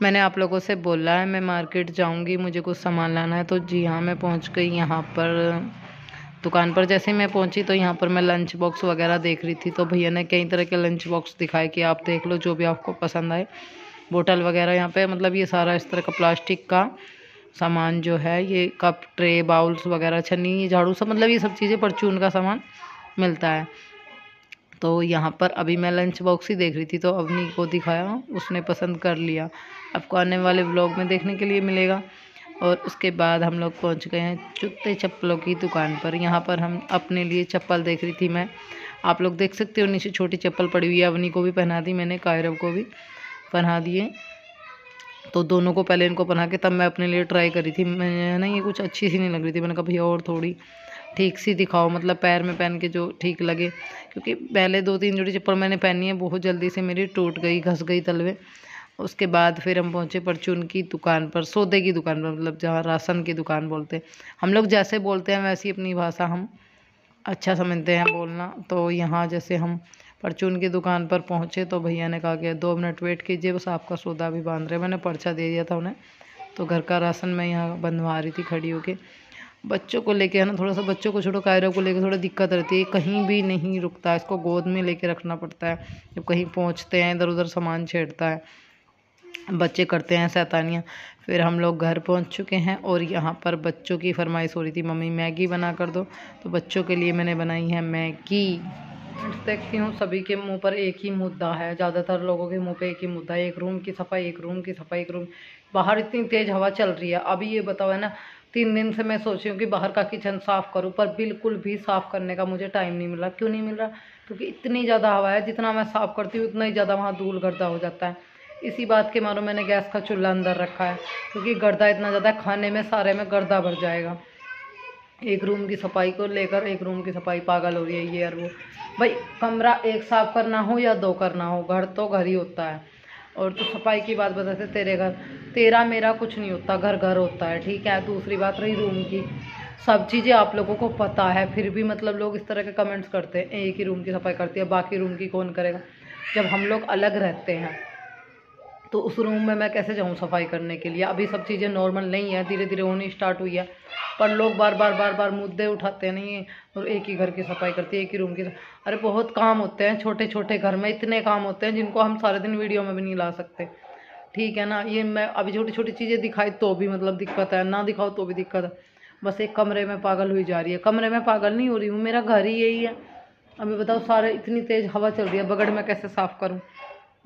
मैंने आप लोगों से बोला है मैं मार्केट जाऊंगी, मुझे कुछ सामान लाना है। तो जी हाँ, मैं पहुंच गई यहाँ पर दुकान पर। जैसे ही मैं पहुंची तो यहाँ पर मैं लंच बॉक्स वगैरह देख रही थी, तो भैया ने कई तरह के लंच बॉक्स दिखाए कि आप देख लो जो भी आपको पसंद आए। बोतल वगैरह यहाँ पे मतलब ये सारा इस तरह का प्लास्टिक का सामान जो है, ये कप ट्रे बाउल्स वगैरह छन्नी झाड़ू सब, मतलब ये सब चीज़ें परचून का सामान मिलता है। तो यहाँ पर अभी मैं लंच बॉक्स ही देख रही थी तो अवनी को दिखाया, उसने पसंद कर लिया। आपको आने वाले व्लॉग में देखने के लिए मिलेगा। और उसके बाद हम लोग पहुँच गए हैं जूते चप्पलों की दुकान पर। यहाँ पर हम अपने लिए चप्पल देख रही थी मैं। आप लोग देख सकते हो नीचे छोटी चप्पल पड़ी हुई है, अवनी को भी पहना दी मैंने, कायरव को भी पहना दिए। तो दोनों को पहले इनको पहना के तब मैं अपने लिए ट्राई करी थी। मैंने ना ये कुछ अच्छी सी नहीं लग रही थी, मैंने कहा भैया और थोड़ी ठीक सी दिखाओ, मतलब पैर में पहन के जो ठीक लगे। क्योंकि पहले 2-3 जोड़ी चप्पल मैंने पहनी है, बहुत जल्दी से मेरी टूट गई, घस गई तलवे। उसके बाद फिर हम पहुँचे परचून की दुकान पर, सौदे की दुकान पर, मतलब जहाँ राशन की दुकान बोलते हैं हम लोग। जैसे बोलते हैं वैसी अपनी भाषा हम अच्छा समझते हैं बोलना। तो यहाँ जैसे हम परचून की दुकान पर पहुँचे तो भैया ने कहा कि 2 मिनट वेट कीजिए, बस आपका सौदा भी बांध रहे। मैंने पर्चा दे दिया था उन्हें। तो घर का राशन मैं यहाँ बंधवा रही थी खड़ी होके। बच्चों को लेके है ना, थोड़ा सा बच्चों को छोड़ो, कायरा को लेके थोड़ा दिक्कत रहती है, कहीं भी नहीं रुकता, इसको गोद में लेके रखना पड़ता है। जब कहीं पहुँचते हैं इधर उधर सामान छेड़ता है, बच्चे करते हैं शैतानियाँ। फिर हम लोग घर पहुंच चुके हैं और यहाँ पर बच्चों की फरमाइश हो रही थी, मम्मी मैगी बना कर दो। तो बच्चों के लिए मैंने बनाई है मैगी। देखती हूँ सभी के मुंह पर एक ही मुद्दा है, ज़्यादातर लोगों के मुंह पे एक ही मुद्दा है, एक रूम की सफाई, एक रूम की सफाई, एक रूम। बाहर इतनी तेज़ हवा चल रही है अभी, ये बताओ है ना, 3 दिन से मैं सोच रही हूँ कि बाहर का किचन साफ़ करूँ, पर बिल्कुल भी साफ़ करने का मुझे टाइम नहीं मिल रहा। क्यों नहीं मिल रहा? क्योंकि इतनी ज़्यादा हवा है, जितना मैं साफ़ करती हूँ उतना ही ज़्यादा वहाँ धूल गर्दा हो जाता है। इसी बात के मारो मैंने गैस का चूल्हा अंदर रखा है, क्योंकि गर्दा इतना ज़्यादा खाने में सारे में गर्दा भर जाएगा। एक रूम की सफाई को लेकर एक रूम की सफाई पागल हो रही है ये और वो। भाई कमरा एक साफ़ करना हो या 2 करना हो, घर तो घर ही होता है। और तो सफाई की बात बताते, तेरे घर तेरा मेरा कुछ नहीं होता, घर घर होता है, ठीक है। दूसरी बात रही रूम की, सब चीज़ें आप लोगों को पता है, फिर भी मतलब लोग इस तरह के कमेंट्स करते हैं, एक ही रूम की सफाई करती है बाकी रूम की कौन करेगा। जब हम लोग अलग रहते हैं तो उस रूम में मैं कैसे जाऊँ सफाई करने के लिए? अभी सब चीज़ें नॉर्मल नहीं है, धीरे धीरे होनी स्टार्ट हुई है, पर लोग बार बार मुद्दे उठाते नहीं हैं। और एक ही घर की सफाई करती है, एक ही रूम की। अरे बहुत काम होते हैं छोटे छोटे घर में, इतने काम होते हैं जिनको हम सारे दिन वीडियो में भी नहीं ला सकते, ठीक है ना। ये मैं अभी छोटी छोटी चीज़ें दिखाई तो भी मतलब दिक्कत है, ना दिखाओ तो भी दिक्कत है। बस एक कमरे में पागल हुई जा रही है, कमरे में पागल नहीं हो रही हूँ, मेरा घर ही यही है। अभी बताओ, सारे इतनी तेज़ हवा चल रही है, बगड़ में कैसे साफ़ करूँ,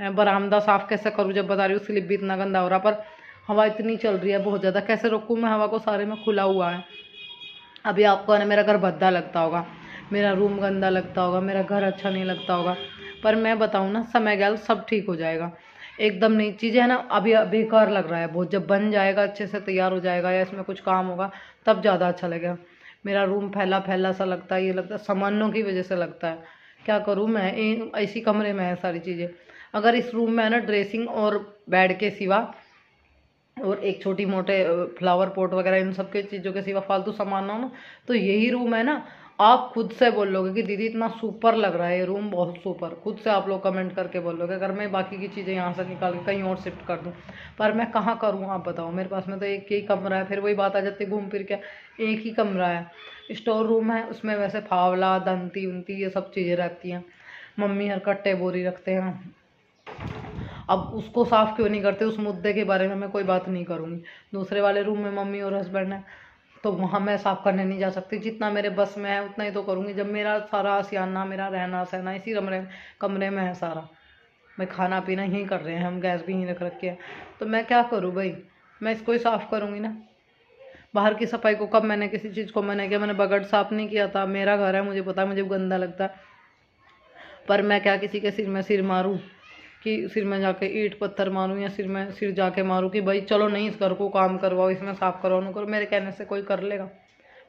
मैं बरामदा साफ़ कैसे करूँ? जब बता रही हूँ स्लिप भी इतना गंदा हो रहा, पर हवा इतनी चल रही है बहुत ज़्यादा, कैसे रोकूँ मैं हवा को? सारे में खुला हुआ है। अभी आपको ना मेरा घर भद्दा लगता होगा, मेरा रूम गंदा लगता होगा, मेरा घर अच्छा नहीं लगता होगा, पर मैं बताऊँ ना, समय गैल सब ठीक हो जाएगा। एकदम नई चीज़ें है ना, अभी बेकार लग रहा है बहुत, जब बन जाएगा अच्छे से तैयार हो जाएगा या इसमें कुछ काम होगा तब ज़्यादा अच्छा लगेगा। मेरा रूम फैला फैला सा लगता है, ये लगता है सामानों की वजह से लगता है। क्या करूँ मैं, इसी कमरे में है सारी चीज़ें। अगर इस रूम में है ना ड्रेसिंग और बेड के सिवा और एक छोटी मोटे फ्लावर पॉट वगैरह इन सब के चीज़ों के सिवा फालतू सामान ना हो ना, तो यही रूम है ना, आप खुद से बोलोगे कि दीदी इतना सुपर लग रहा है ये रूम, बहुत सुपर। खुद से आप लोग कमेंट करके बोलोगे। अगर मैं बाकी की चीज़ें यहाँ से निकाल के कहीं और शिफ्ट कर दूँ, पर मैं कहाँ करूँ आप बताओ? मेरे पास में तो एक ही कमरा है, फिर वही बात आ जाती है घूम फिर के, एक ही कमरा है। स्टोर रूम है, उसमें वैसे फावला दंती उनती ये सब चीज़ें रहती हैं, मम्मी हर कट्टे बोरी रखते हैं। अब उसको साफ़ क्यों नहीं करते, उस मुद्दे के बारे में मैं कोई बात नहीं करूँगी। दूसरे वाले रूम में मम्मी और हस्बैंड है, तो वहाँ मैं साफ़ करने नहीं जा सकती। जितना मेरे बस में है उतना ही तो करूँगी, जब मेरा सारा आसियाना, मेरा रहना सहना इसी कमरे में है सारा। मैं खाना पीना यहीं कर रहे हैं हम, गैस भी यहीं रख रखे है, तो मैं क्या करूँ भाई? मैं इसको ही साफ़ करूँगी ना। बाहर की सफाई को कब मैंने किसी चीज़ को मैंने किया? मैंने बगड़ साफ़ नहीं किया था, मेरा घर है, मुझे पता है, मुझे गंदा लगता है। पर मैं क्या किसी के सिर में सिर मारूँ, कि सिर में जाके ईंट पत्थर मारूँ, या सिर में सिर जाके मारूँ कि भाई चलो नहीं इस घर को काम करवाओ, इसमें साफ़ करवाओ ना करो? मेरे कहने से कोई कर लेगा?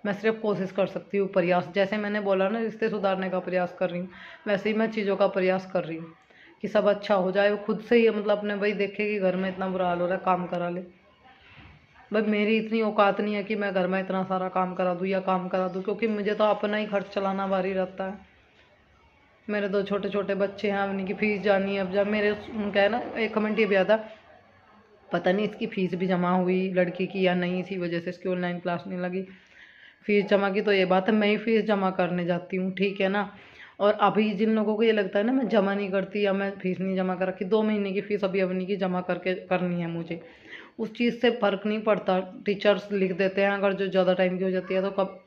मैं सिर्फ कोशिश कर सकती हूँ, प्रयास। जैसे मैंने बोला ना रिश्ते सुधारने का प्रयास कर रही हूँ, वैसे ही मैं चीज़ों का प्रयास कर रही हूँ कि सब अच्छा हो जाए। वो खुद से ही मतलब अपने भाई देखे कि घर में इतना बुरा हाल हो रहा है, काम करा ले। भाई मेरी इतनी औकात नहीं है कि मैं घर में इतना सारा काम करा दूँ या काम करा दूँ, क्योंकि मुझे तो अपना ही खर्च चलाना भारी रहता है। मेरे 2 छोटे छोटे बच्चे हैं, उन्हीं की फीस जानी है। अब जब मेरे उनका है ना, एक कमेंट ये भी आता पता नहीं इसकी फ़ीस भी जमा हुई लड़की की या नहीं, इसी वजह से इसकी ऑनलाइन क्लास नहीं लगी। फ़ीस जमा की तो ये बात है, मैं ही फ़ीस जमा करने जाती हूँ, ठीक है ना। और अभी जिन लोगों को ये लगता है ना मैं जमा नहीं करती या मैं फ़ीस नहीं जमा कर रखी, 2 महीने की फ़ीस अभी अवनी की जमा करके करनी है मुझे, उस चीज़ से फ़र्क नहीं पड़ता। टीचर्स लिख देते हैं अगर जो ज़्यादा टाइम की हो जाती है तो, कब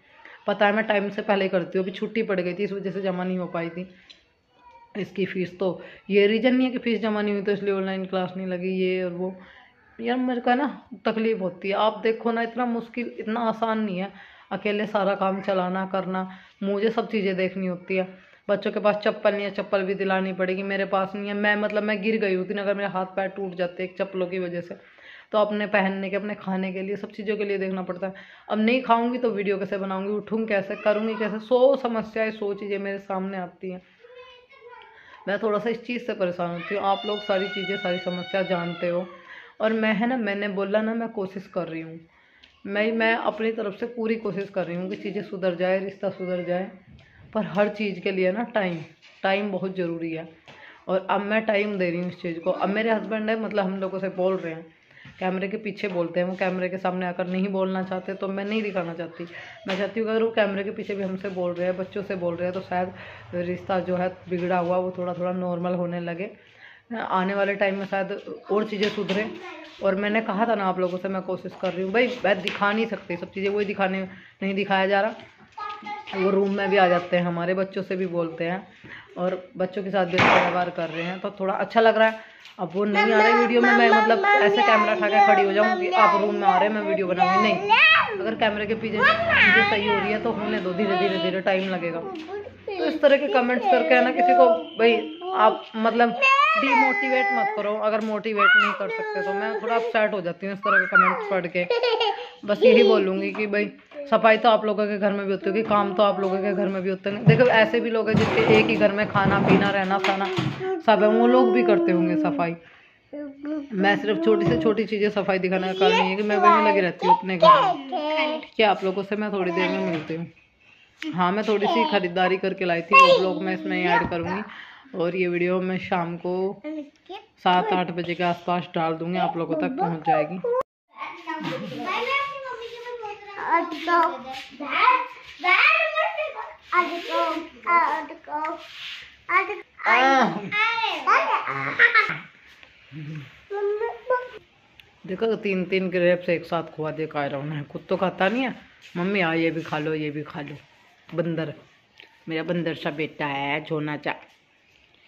पता है मैं टाइम से पहले करती हूँ। अभी छुट्टी पड़ गई थी इस वजह से जमा नहीं हो पाई थी इसकी फ़ीस। तो ये रीज़न नहीं है कि फ़ीस जमा नहीं हुई तो इसलिए ऑनलाइन क्लास नहीं लगी, ये और वो। यार मेरे को ना तकलीफ़ होती है। आप देखो ना, इतना मुश्किल, इतना आसान नहीं है अकेले सारा काम चलाना करना। मुझे सब चीज़ें देखनी होती है। बच्चों के पास चप्पल नहीं है, चप्पल भी दिलानी पड़ेगी, मेरे पास नहीं है। मैं गिर गई होती ना, अगर मेरे हाथ पैर टूट जाते एक चप्पलों की वजह से, तो अपने पहनने के, अपने खाने के लिए, सब चीज़ों के लिए देखना पड़ता है। अब नहीं खाऊंगी तो वीडियो कैसे बनाऊंगी, उठूँ कैसे, करूँगी कैसे, 100 समस्याएं, 100 चीज़ें मेरे सामने आती हैं। मैं थोड़ा सा इस चीज़ से परेशान होती हूँ। आप लोग सारी चीज़ें, सारी समस्या जानते हो, और मैं है ना, मैंने बोला ना, मैं कोशिश कर रही हूँ। मैं अपनी तरफ से पूरी कोशिश कर रही हूँ कि चीज़ें सुधर जाए, रिश्ता सुधर जाए। पर हर चीज़ के लिए ना टाइम बहुत ज़रूरी है, और अब मैं टाइम दे रही हूँ इस चीज़ को। अब मेरे हस्बैंड है, मतलब हम लोगों से बोल रहे हैं, कैमरे के पीछे बोलते हैं, वो कैमरे के सामने आकर नहीं बोलना चाहते, तो मैं नहीं दिखाना चाहती। मैं चाहती हूँ कि अगर वो कैमरे के पीछे भी हमसे बोल रहे हैं, बच्चों से बोल रहे हैं, तो शायद रिश्ता जो है बिगड़ा हुआ वो थोड़ा थोड़ा नॉर्मल होने लगे। आने वाले टाइम में शायद और चीज़ें सुधरे। और मैंने कहा था ना आप लोगों से, मैं कोशिश कर रही हूँ भाई, मैं दिखा नहीं सकती सब चीज़ें, वही दिखाने नहीं दिखाया जा रहा। वो रूम में भी आ जाते हैं, हमारे बच्चों से भी बोलते हैं, और बच्चों के साथ भी अच्छा व्यवहार कर रहे हैं, तो थोड़ा अच्छा लग रहा है। अब वो नहीं आ रहे वीडियो में, मैं मतलब ऐसे कैमरा उठा के खड़ी हो जाऊँ कि आप रूम में आ रहे हैं मैं वीडियो बनाऊंगी, नहीं। अगर कैमरे के पीछे चीज़ें सही हो रही है तो होने दो, धीरे धीरे धीरे टाइम लगेगा। तो इस तरह के कमेंट्स करके है ना किसी को, भाई आप मतलब डीमोटिवेट मत करो। अगर मोटिवेट नहीं कर सकते तो मैं थोड़ा अपसेट हो जाती हूँ इस तरह के कमेंट्स पढ़ के। बस यही बोलूँगी कि भाई सफाई तो आप लोगों के घर में भी होती होगी, काम तो आप लोगों के घर में भी होते हैं। देखो ऐसे भी लोग हैं जिसके एक ही घर में खाना पीना रहना खाना सब है, वो लोग भी करते होंगे सफाई। मैं सिर्फ छोटी से छोटी चीज़ें सफाई दिखाने का कारण नहीं है कि मैं वहीं लगी रहती हूँ अपने घर में। क्या आप लोगों से मैं थोड़ी देर में मिलती हूँ। हाँ, मैं थोड़ी सी खरीदारी करके लाई थी, वो ब्लॉग मैं इसमें ऐड करूँगी, और ये वीडियो मैं शाम को 7-8 बजे के आसपास डाल दूँगी, आप लोगों तक पहुँच जाएगी। देखो 3-3 ग्रेप्स एक साथ खुआ दे कायरा उन्हें, खुद तो खाता नहीं है। मम्मी आ ये भी खा लो, ये भी खा लो। बंदर, मेरा बंदर सा बेटा है झोना चा।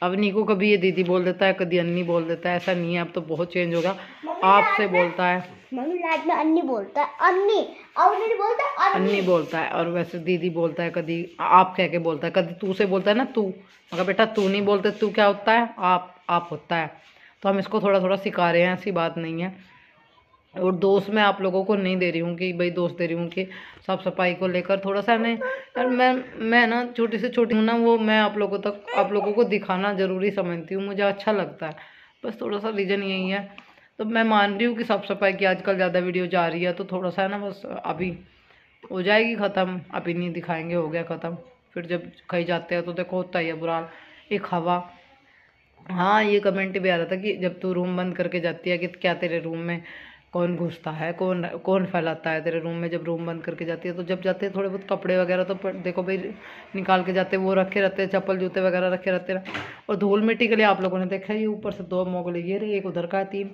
अब नीकू कभी ये दीदी बोल देता है, कभी अन्नी बोल देता है, ऐसा नहीं है, अब तो बहुत चेंज होगा। आपसे बोलता है, मम्मी लाइट में अन्नी बोलता है, अन्नी और नहीं बोलता है, अन्नी बोलता है। और वैसे दीदी बोलता है, कभी आप कह के बोलता है, कभी तू से बोलता है ना, तू। मगर बेटा तू नहीं बोलते, तू क्या होता है, आप होता है। तो हम इसको थोड़ा थोड़ा सिखा रहे हैं, ऐसी बात नहीं है। और दोस्त मैं आप लोगों को नहीं दे रही हूँ कि भाई दोस्त दे रही हूँ कि साफ सफाई को लेकर थोड़ा सा नहीं। यार मैं ना छोटी से छोटी हूँ ना, वो मैं आप लोगों को दिखाना ज़रूरी समझती हूँ, मुझे अच्छा लगता है। बस थोड़ा सा रीज़न यही है। तो मैं मान रही हूँ कि साफ सफाई की आजकल ज़्यादा वीडियो जा रही है, तो थोड़ा सा है ना, बस अभी हो जाएगी ख़त्म, अभी नहीं दिखाएंगे, हो गया ख़त्म। फिर जब कहीं जाते हैं तो देखो होता ही है बुरा, एक हवा। हाँ, ये कमेंट भी आ रहा था कि जब तू रूम बंद करके जाती है कि क्या तेरे रूम में कौन घुसता है, कौन कौन फैलाता है तेरे रूम में जब रूम बंद करके जाती है। तो जब जाते हैं थोड़े बहुत कपड़े वगैरह तो देखो भाई निकाल के जाते, वो रखे रहते हैं, चप्पल जूते वगैरह रखे रहते हैं। और धूल मिट्टी के लिए आप लोगों ने देखा ही, ऊपर से 2 मोगले ये रहे, एक उधर का 3,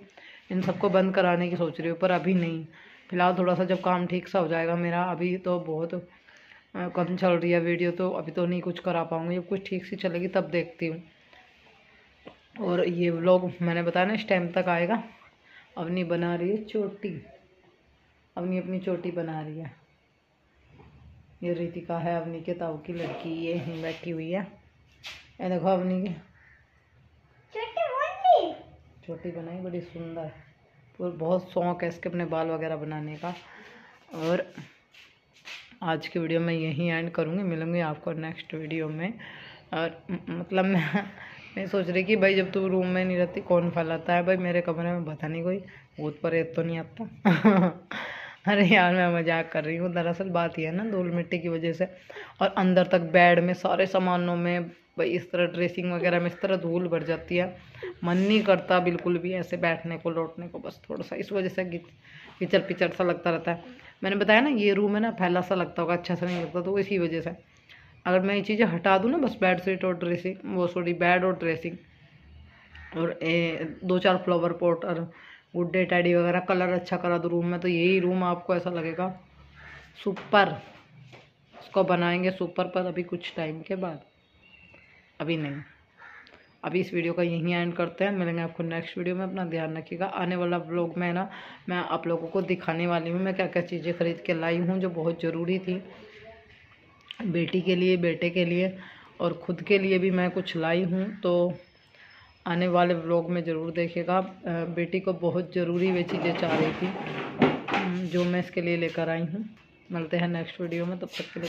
इन सबको बंद कराने की सोच रही हूँ, पर अभी नहीं। फिलहाल थोड़ा सा जब काम ठीक सा हो जाएगा मेरा, अभी तो बहुत कम चल रही है वीडियो, तो अभी तो नहीं कुछ करा पाऊँगी। जब कुछ ठीक सी चलेगी तब देखती हूँ। और ये व्लॉग मैंने बताया ना इस टाइम तक आएगा। अवनी बना रही है चोटी, अवनी अपनी चोटी बना रही है। ये रितिका है अवनी के ताऊ की लड़की, ये यहीं बैठी हुई है। ये देखो अवनी की चोटी बनाई, बड़ी सुंदर। और बहुत शौक है इसके अपने बाल वगैरह बनाने का। और आज की वीडियो मैं यहीं एंड करूँगी, मिलूँगी आपको नेक्स्ट वीडियो में। और मतलब मैं सोच रही कि भाई जब तू रूम में नहीं रहती कौन फैलाता है भाई मेरे कमरे में, पता नहीं कोई भूत प्रेत तो नहीं आता। अरे यार मैं मजाक कर रही हूँ, दरअसल बात यह है ना, धूल मिट्टी की वजह से। और अंदर तक बेड में सारे सामानों में भाई इस तरह ड्रेसिंग वगैरह में इस तरह धूल भर जाती है, मन नहीं करता बिल्कुल भी ऐसे बैठने को लौटने को, बस थोड़ा सा इस वजह से कीचड़ पिचड़ सा लगता रहता है। मैंने बताया ना ये रूम है ना फैला सा लगता होगा, अच्छा सा नहीं लगता, तो इसी वजह से अगर मैं ये चीज़ें हटा दूँ ना, बस बेड शीट और ड्रेसिंग वो सॉरी बेड और ड्रेसिंग और 2-4 फ्लावर पॉट और गुड्डे टैडी वगैरह कलर अच्छा करा दो रूम में, तो यही रूम आपको ऐसा लगेगा सुपर। इसको बनाएंगे सुपर पर अभी कुछ टाइम के बाद, अभी नहीं। अभी इस वीडियो का यहीं एंड करते हैं, मिलेंगे आपको नेक्स्ट वीडियो में। अपना ध्यान रखिएगा। आने वाला व्लॉग में ना मैं आप लोगों को दिखाने वाली हूँ मैं क्या क्या चीज़ें खरीद के लाई हूँ जो बहुत ज़रूरी थी बेटी के लिए, बेटे के लिए और ख़ुद के लिए भी मैं कुछ लाई हूँ, तो आने वाले व्लॉग में ज़रूर देखिएगा। बेटी को बहुत ज़रूरी वे चीज़ें चाह रही थी जो मैं इसके लिए लेकर आई हूँ। मिलते हैं नेक्स्ट वीडियो में, तब तक के लिए।